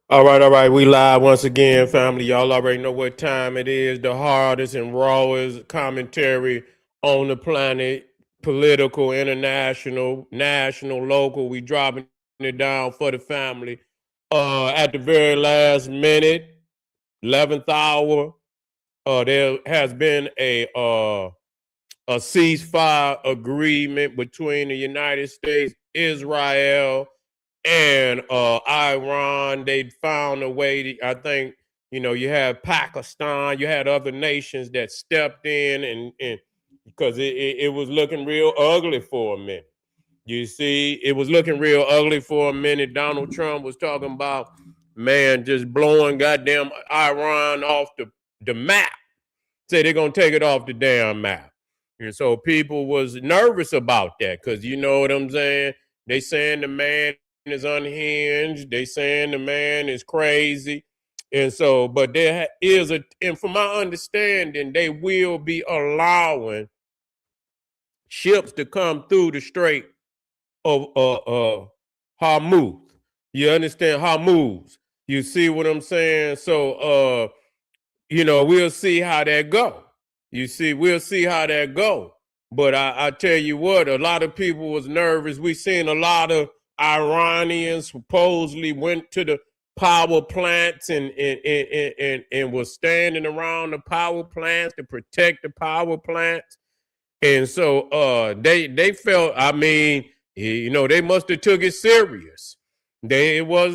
All right. We live once again, family. Y'all already know what time it is. The hardest and rawest commentary on the planet. Political, international, national, local. We dropping it down for the family. At the very last minute, 11th hour, there has been a ceasefire agreement between the United States, Israel, and Iran. They found a way to, I think, you had Pakistan, you had other nations that stepped in and because it was looking real ugly for a minute. You see, it was looking real ugly for a minute. Donald Trump was talking about, man, just blowing goddamn Iran off the map. Say they're gonna take it off the damn map. And so people was nervous about that because you know what I'm saying. They saying the man is unhinged. They saying the man is crazy, and so but there is and from my understanding, they will be allowing ships to come through the Strait of Hormuz. You understand Hormuz? You see what I'm saying? So we'll see how that go. You see, we'll see how that go. But I tell you what, a lot of people was nervous. We seen a lot of Iranians supposedly went to the power plants and was standing around the power plants to protect the power plants. And so they felt, I mean, they must have took it serious. It was,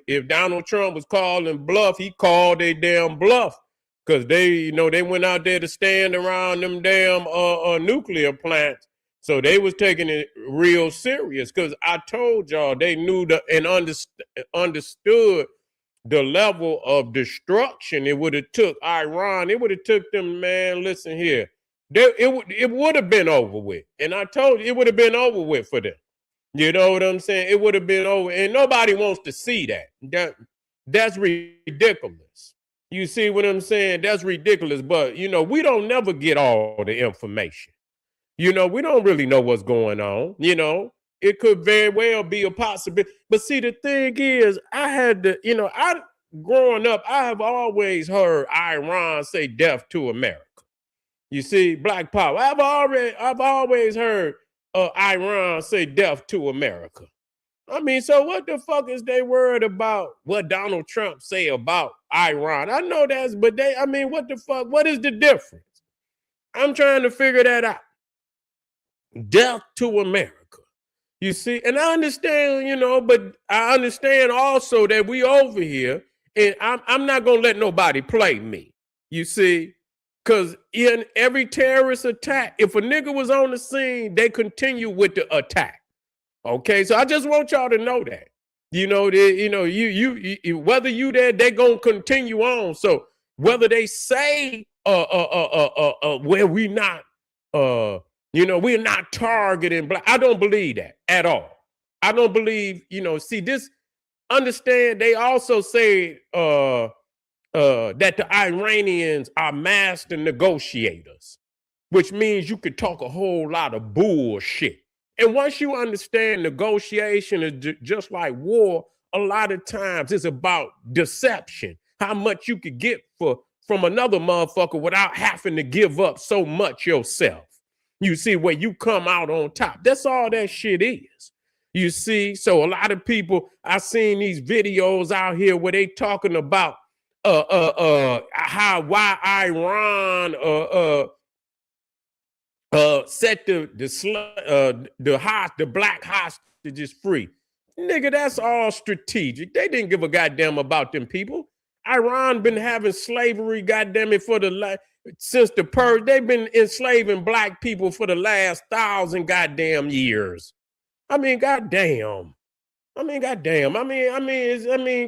if Donald Trump was calling bluff, he called a damn bluff because they went out there to stand around them damn nuclear plants. So they was taking it real serious because I told y'all they knew and understood the level of destruction it would have took Iran. It would have took them, man. Listen here, it would have been over with, and I told you it would have been over with for them. You know what I'm saying? It would have been over, and nobody wants to see that's ridiculous. You see what I'm saying? That's ridiculous. But we don't never get all the information. We don't really know what's going on. It could very well be a possibility. But see, the thing is, I had to, I growing up, I have always heard Iran say death to America. You see, Black Power. I've always heard Iran say death to America. I mean, so what the fuck is they worried about what Donald Trump say about Iran? I know but I mean, what the fuck? What is the difference? I'm trying to figure that out. Death to America. You see, and I understand, but I understand also that we over here, and I'm not gonna let nobody play me. You see, because in every terrorist attack, if a nigga was on the scene, they continue with the attack. Okay, so I just want y'all to know that. You whether you there, they gonna continue on. So whether they say where we not we're not targeting black. I don't believe that at all. I don't believe, see this, understand they also say that the Iranians are master negotiators, which means you could talk a whole lot of bullshit. And once you understand negotiation is just like war, a lot of times it's about deception, how much you could get from another motherfucker without having to give up so much yourself. You see, where you come out on top. That's all that shit is. You see, so a lot of people, I've seen these videos out here where they talking about why Iran set the black hostages free. Nigga, that's all strategic. They didn't give a goddamn about them people. Iran been having slavery, goddamn it, since the purge. They've been enslaving black people for the last 1,000 goddamn years. I mean, goddamn. I mean,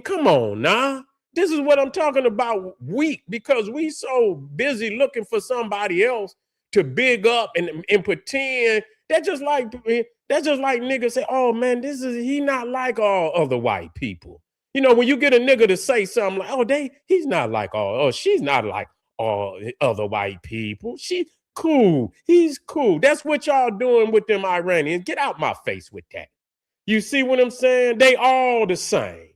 come on now. This is what I'm talking about. Weak because we so busy looking for somebody else to big up and pretend. That's just like niggas say, oh man, he not like all other white people. When you get a nigga to say something like, oh, he's not like she's not like all other white people. She cool. He's cool. That's what y'all doing with them Iranians. Get out my face with that. You see what I'm saying? They all the same.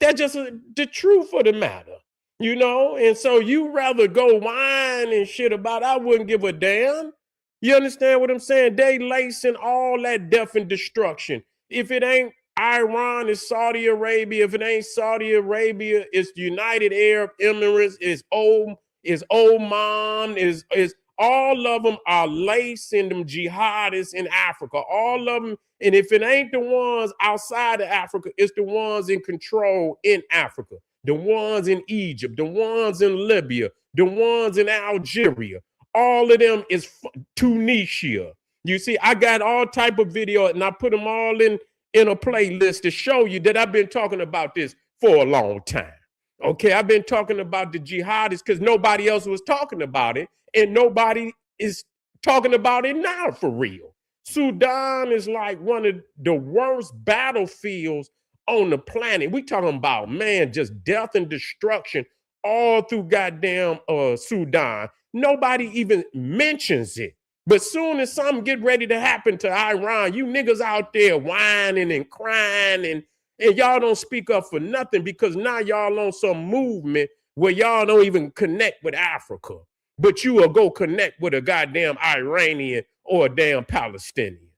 That's just the truth of the matter, you know? And so you rather go whine and shit about, I wouldn't give a damn. You understand what I'm saying? They lacing all that death and destruction. If it ain't Iran, it's Saudi Arabia. If it ain't Saudi Arabia, it's United Arab Emirates, it's Oman, is all of them are lacing them jihadists in Africa. All of them. And if it ain't the ones outside of Africa, it's the ones in control in Africa, the ones in Egypt, the ones in Libya, the ones in Algeria. All of them is Tunisia. You see, I got all type of video and I put them all in a playlist to show you that I've been talking about this for a long time. Okay, I've been talking about the jihadists because nobody else was talking about it, and nobody is talking about it now for real. Sudan is like one of the worst battlefields on the planet. We talking about, man, just death and destruction all through goddamn Sudan. Nobody even mentions it. But soon as something get ready to happen to Iran, you niggas out there whining and crying and y'all don't speak up for nothing because now y'all on some movement where y'all don't even connect with Africa. But you will go connect with a goddamn Iranian or a damn Palestinian.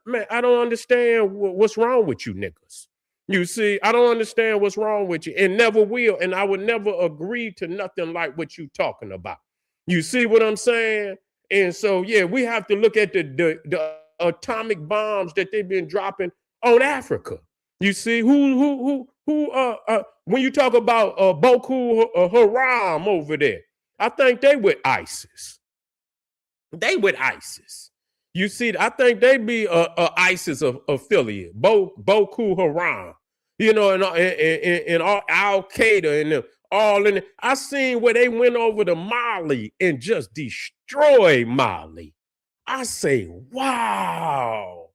Man, I don't understand what's wrong with you niggas. You see, I don't understand what's wrong with you and never will. And I would never agree to nothing like what you talking about. You see what I'm saying? And so, yeah, we have to look at the atomic bombs that they've been dropping on Africa. You see, when you talk about Boko Haram over there, I think they with ISIS. They with ISIS. You see, I think they be a ISIS affiliate, Boko Haram. You know, and Al Qaeda and all in it. I seen where they went over to Mali and just destroyed Mali. I say, wow.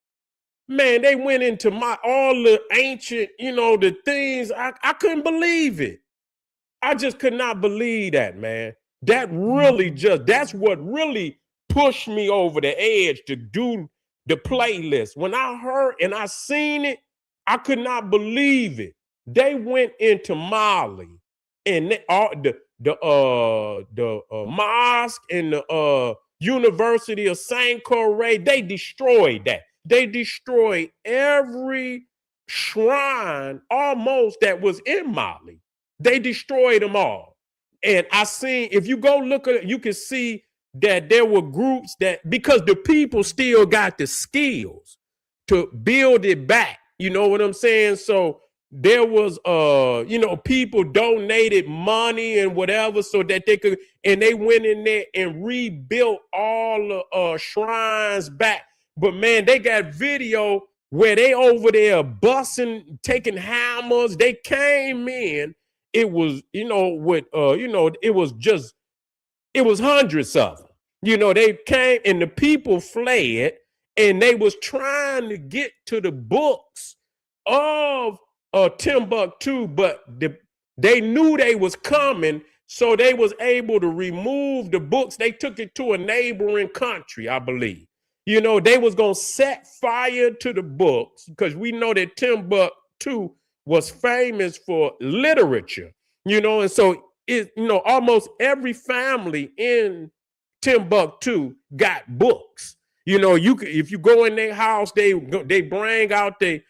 Man, they went into all the ancient, the things. I couldn't believe it. I just could not believe that, man. That's what really pushed me over the edge to do the playlist. When I heard and I seen it, I could not believe it. They went into Mali and the mosque and the University of Saint Corey, they destroyed that. They destroyed every shrine almost that was in Mali. They destroyed them all. And I seen, if you go look at it, you can see that there were groups that, because the people still got the skills to build it back. You know what I'm saying? So there was, people donated money and whatever so that they could, and they went in there and rebuilt all the shrines back. But man, they got video where they over there busting, taking hammers. They came in. It was, it was hundreds of them. They came and the people fled and they was trying to get to the books of Timbuktu, but they knew they was coming, so they was able to remove the books. They took it to a neighboring country, I believe. They was going to set fire to the books because we know that Timbuktu was famous for literature, and so almost every family in Timbuktu got books. If you go in their house, they bring out they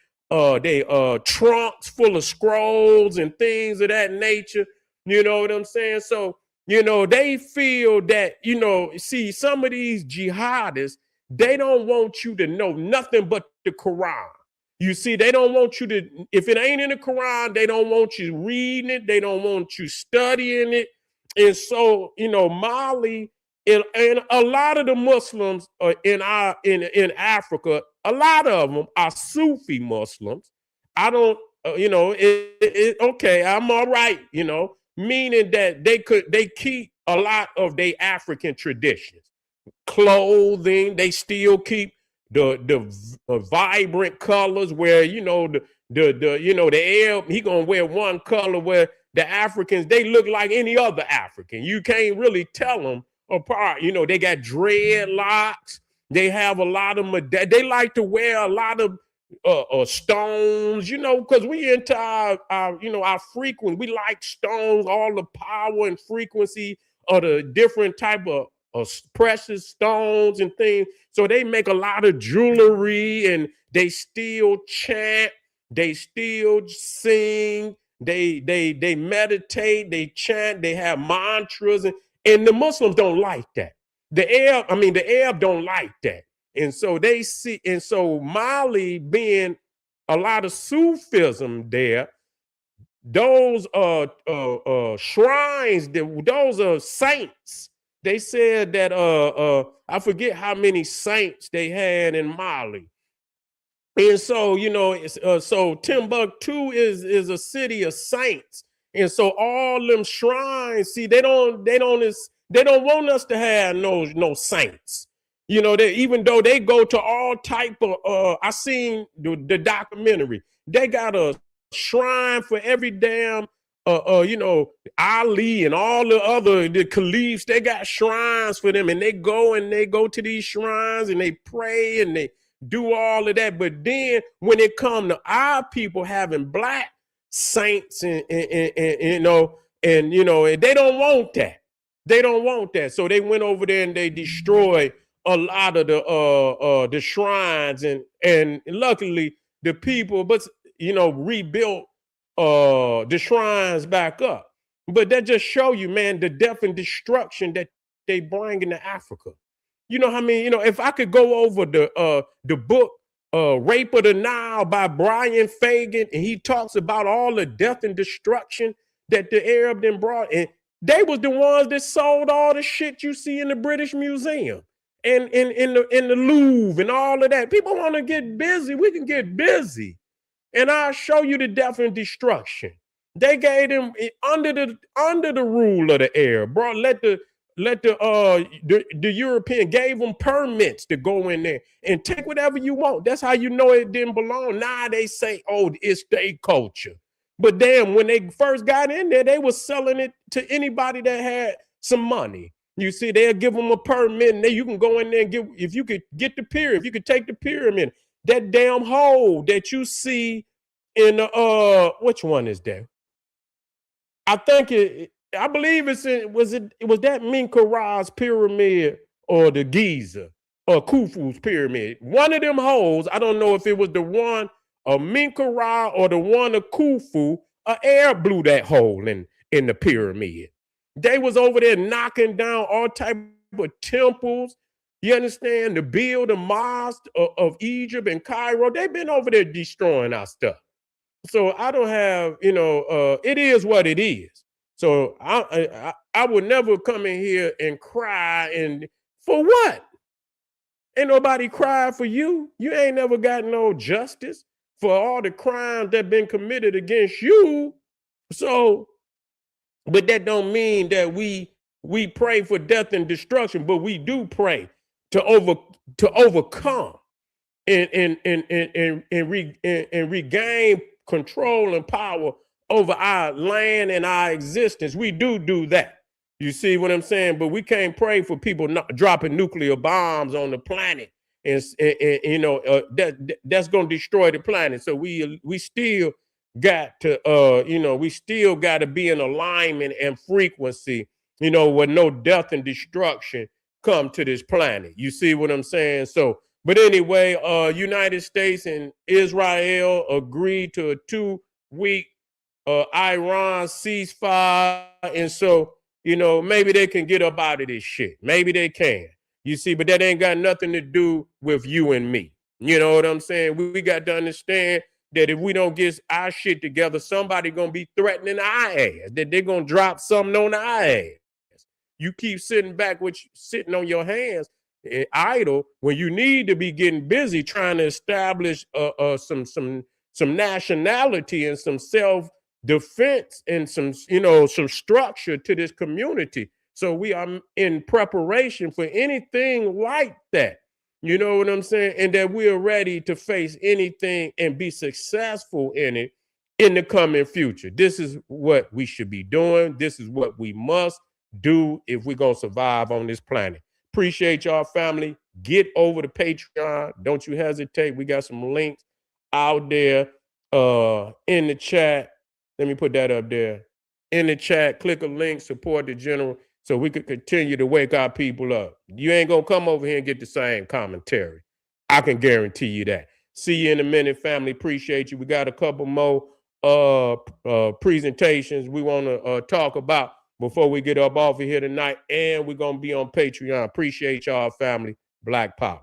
trunks full of scrolls and things of that nature. You know what I'm saying? So, they feel that, see, some of these jihadists, they don't want you to know nothing but the Quran. You see, they don't want you to, if it ain't in the Quran, they don't want you reading it. They don't want you studying it. And so, Mali and a lot of the Muslims in Africa, a lot of them are Sufi Muslims. I don't, okay, I'm all right, meaning that they keep a lot of their African traditions. Clothing, they still keep the vibrant colors where the Arab, he gonna wear one color, where the Africans, they look like any other African. You can't really tell them apart. They got dreadlocks. They have a lot of, they like to wear a lot of stones, because we into our frequency. We like stones, all the power and frequency of the different type of precious stones and things. So they make a lot of jewelry, and they still chant, they still sing, they meditate, they chant, they have mantras, and the Muslims don't like that. The Arab don't like that. And so Mali being a lot of Sufism there, those shrines, those are saints. They said that I forget how many saints they had in Mali. And so, so Timbuktu is a city of saints. And so all them shrines, see, they don't want us to have no saints. Even though they go to all type of I seen the documentary. They got a shrine for every damn Ali and all the caliphs. They got shrines for them, and they go to these shrines and they pray and they do all of that. But then when it come to our people having black saints and they don't want that. They don't want that. So they went over there and they destroyed a lot of the shrines, and luckily the people rebuilt the shrines back up. But that just show you, man, the death and destruction that they bring into Africa. If I could go over the book Rape of the Nile by Brian Fagan, and he talks about all the death and destruction that the Arab then brought, and they was the ones that sold all the shit you see in the British Museum and in the Louvre and all of that. People want to get busy. We can get busy. And I'll show you the death and destruction. They gave them under the rule of the Arab, bro. The European gave them permits to go in there and take whatever you want. That's how you know it didn't belong. Now they say, oh, it's their culture. But damn, when they first got in there, they were selling it to anybody that had some money. You see, they'll give them a permit, and then you can go in there and if you could get the pyramid, if you could take the pyramid, that damn hole that you see in which one is that? I believe was that Menkaura's pyramid or the Giza or Khufu's pyramid. One of them holes, I don't know if it was the one of Menkaura or the one of Khufu. Air blew that hole in the pyramid. They was over there knocking down all type of temples. You understand? To build the mosque of Egypt and Cairo. They've been over there destroying our stuff. So I don't have, it is what it is. So I would never come in here and cry, and for what? Ain't nobody cry for you. You ain't never got no justice for all the crimes that been committed against you. So, but that don't mean that we pray for death and destruction, but we do pray to overcome and regain control and power over our land and our existence. We do that. You see what I'm saying? But we can't pray for people not dropping nuclear bombs on the planet, and that's going to destroy the planet. So we still got to we still got to be in alignment and frequency, where no death and destruction come to this planet. You see what I'm saying? So, but anyway, United States and Israel agreed to a 2-week Iran ceasefire, and so maybe they can get up out of this shit. Maybe they can. You see, but that ain't got nothing to do with you and me. You know what I'm saying? We got to understand that if we don't get our shit together, somebody gonna be threatening our ass, that they're gonna drop something on our ass. You keep sitting back sitting on your hands idle when you need to be getting busy trying to establish some nationality and some self-defense and some structure to this community. So we are in preparation for anything like that. You know what I'm saying? And that we are ready to face anything and be successful in it in the coming future. This is what we should be doing. This is what we must do if we're going to survive on this planet. Appreciate y'all, family. Get over to Patreon. Don't you hesitate. We got some links out there in the chat. Let me put that up there. In the chat, click a link, support the general, so we could continue to wake our people up. You ain't gonna come over here and get the same commentary. I can guarantee you that. See you in a minute, family. Appreciate you. We got a couple more presentations we want to talk about before we get up off of here tonight, and we're gonna be on Patreon. Appreciate y'all, family. Black Power.